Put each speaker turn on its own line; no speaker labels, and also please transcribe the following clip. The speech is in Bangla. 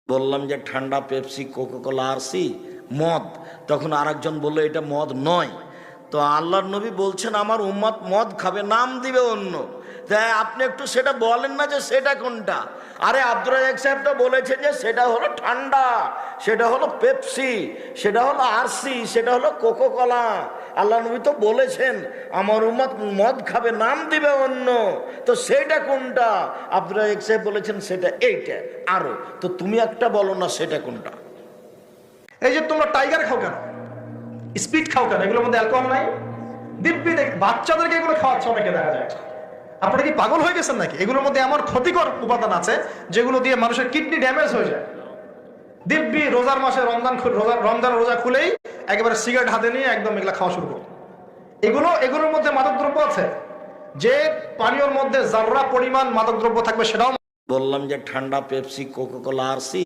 বললাম যে ঠান্ডা পেপসি, কোকাকোলা, আরসি মদ। তখন আরেকজন বললো এটা মদ নয়। তো আল্লাহর নবী বলছেন আমার উম্মত মদ খাবে, নাম দিবে অন্য। তাই আপনি একটু সেটা বলেন না যে সেটা কোনটা। আরে আব্দুর রাজ্জাক সাহেব তো বলেছেন যে সেটা হলো ঠান্ডা, সেটা হলো পেপসি, সেটা হলো আরসি, সেটা হলো কোকাকোলা। আল্লাহ নবী তো বলেছেন আমার উম্মত মদ খাবে, নাম দিবে অন্য। তো সেটা কোনটা? আব্দুর রাজ্জাক সাহেব বলেছেন সেটা এইটা। আরো তো তুমি একটা বলো না সেটা কোনটা।
এই যে তোমরা টাইগার খাও কেন, স্পিড খাও কেন, এগুলোর মধ্যে অ্যালকোহল নাই? দিব্যি বাচ্চাদেরকে এগুলো খাওয়াচ্ছে অনেকে, দেখা যায়। আপনারা কি পাগল হয়ে গেছেন নাকি? এগুলোর মধ্যে এমন ক্ষতিকর উপাদান আছে যেগুলো দিয়ে মানুষের কিডনি ড্যামেজ হয়ে যায়। দিব্যি রোজার মাসে রমজান রোজা খুলেই একেবারে সিগারেট হাতে নিয়ে একদম এগুলা খাওয়া শুরু করো। এগুলোর মধ্যে মাদকদ্রব্য আছে, যে পানীয়র মধ্যে যাররা পরিমাণ মাদকদ্রব্য থাকবে সেটাও।
বললাম যে ঠান্ডা পেপসি, কোকাকোলা, আরসি